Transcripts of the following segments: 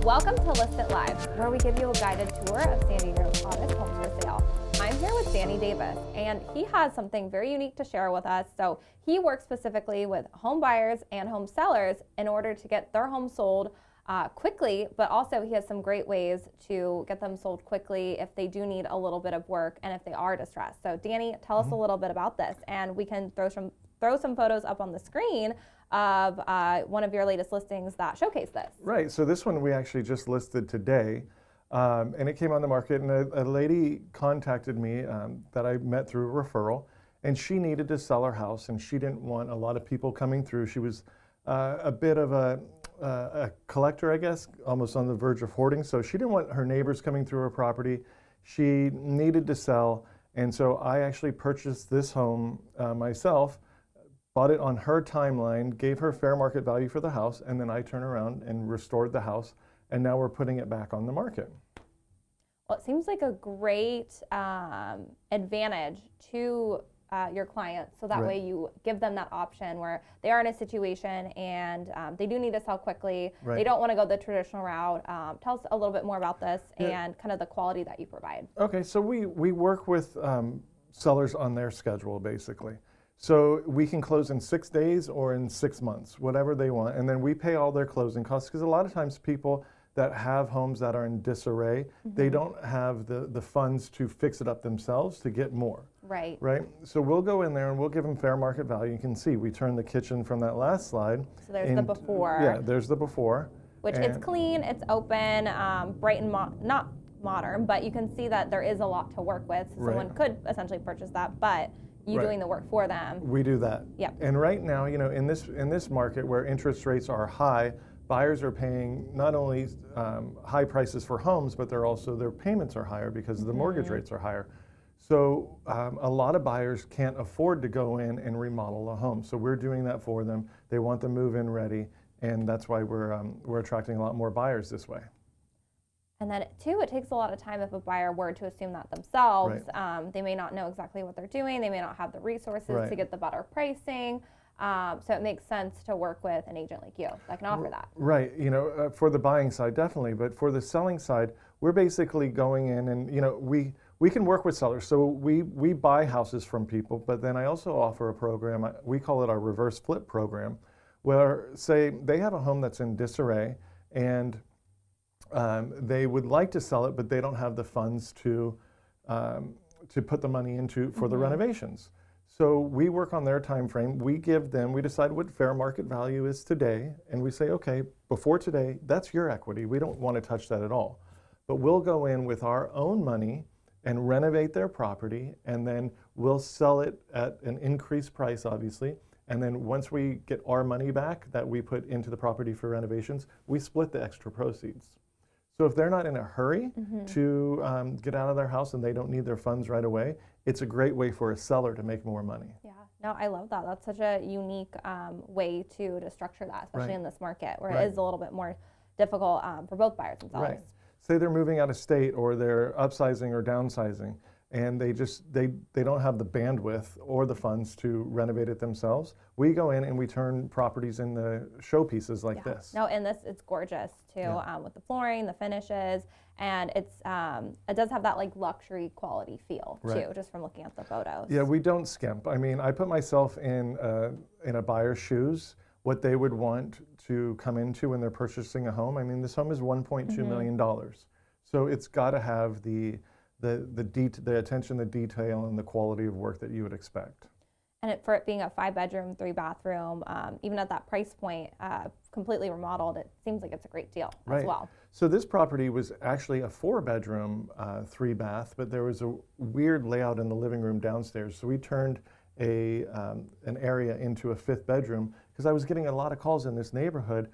Welcome to List It Live, where we give you a guided tour of San Diego's hottest homes for sale. I'm here with Danny Davis, and he has something very unique to share with us. So he works specifically with home buyers and home sellers in order to get their home sold quickly, but also he has some great ways to get them sold quickly if they do need a little bit of work and if they are distressed. So Danny, tell us a little bit about this, and we can throw some photos up on the screen of one of your latest listings that showcase this. Right, so this one we actually just listed today, and it came on the market, and a lady contacted me that I met through a referral, and she needed to sell her house, and she didn't want a lot of people coming through. She was a bit of a collector, I guess, almost on the verge of hoarding, so she didn't want her neighbors coming through her property. She needed to sell, and so I actually purchased this home myself, bought it on her timeline, gave her fair market value for the house, and then I turned around and restored the house, and now we're putting it back on the market. Well, it seems like a great advantage to your clients, so that way you give them that option where they are in a situation and they do need to sell quickly. They don't want to go the traditional route. Tell us a little bit more about this and kind of the quality that you provide. Okay, so we work with sellers on their schedule, basically. So we can close in 6 days or in 6 months, whatever they want, and then we pay all their closing costs, because a lot of times people that have homes that are in disarray, they don't have the funds to fix it up themselves to get more. Right. So we'll go in there and we'll give them fair market value. You can see we turned the kitchen from that last slide. So there's the before. Yeah, there's the before. Which it's clean, it's open, bright and not modern, but you can see that there is a lot to work with. So someone could essentially purchase that, but you doing the work for them. We do that. Yep. And right now, you know, in this market where interest rates are high, buyers are paying not only high prices for homes, but their payments are higher because the mortgage rates are higher. So a lot of buyers can't afford to go in and remodel a home. So we're doing that for them. They want the move-in ready, and that's why we're attracting a lot more buyers this way. And then too, it takes a lot of time if a buyer were to assume that themselves. They may not know exactly what they're doing. They may not have the resources to get the better pricing. So it makes sense to work with an agent like you that can offer that. Right, you know, for the buying side, definitely. But for the selling side, we're basically going in and, you know, we can work with sellers. So we buy houses from people, but then I also offer a program, we call it our reverse flip program, where say they have a home that's in disarray and they would like to sell it, but they don't have the funds to put the money into for the renovations. So we work on their time frame. We decide what fair market value is today, and we say, okay, before today, that's your equity. We don't want to touch that at all. But we'll go in with our own money and renovate their property, and then we'll sell it at an increased price, obviously. And then once we get our money back that we put into the property for renovations, we split the extra proceeds. So if they're not in a hurry to get out of their house and they don't need their funds right away, it's a great way for a seller to make more money. Yeah, no, I love that. That's such a unique way to structure that, especially in this market where it is a little bit more difficult for both buyers and sellers. Say they're moving out of state or they're upsizing or downsizing, and they don't have the bandwidth or the funds to renovate it themselves. We go in and we turn properties into showpieces like this. No, and it's gorgeous too, with the flooring, the finishes, and it does have that like luxury quality feel too, just from looking at the photos. Yeah, we don't skimp. I mean, I put myself in a buyer's shoes, what they would want to come into when they're purchasing a home. I mean, this home is $1.2 million, so it's got to have the attention, the detail, and the quality of work that you would expect. And for it being a 5-bedroom, 3-bathroom, even at that price point, completely remodeled, it seems like it's a great deal as well. So this property was actually a 4-bedroom, 3-bath, but there was a weird layout in the living room downstairs. So we turned an area into a 5th bedroom because I was getting a lot of calls in this neighborhood.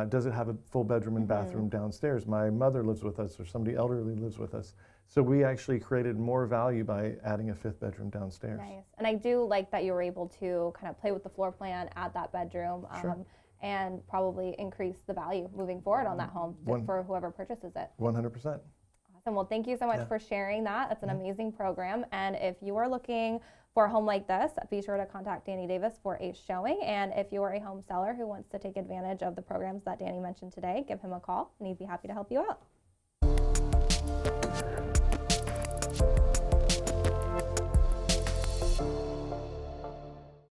Does it have a full bedroom and bathroom downstairs? My mother lives with us, or somebody elderly lives with us. So we actually created more value by adding a 5th bedroom downstairs. Nice. And I do like that you were able to kind of play with the floor plan, add that bedroom, and probably increase the value moving forward on that home for whoever purchases it. 100%. Awesome. Well, thank you so much for sharing that. That's an amazing program. And if you are looking for a home like this, be sure to contact Danny Davis for a showing. And if you're a home seller who wants to take advantage of the programs that Danny mentioned today, give him a call and he'd be happy to help you out.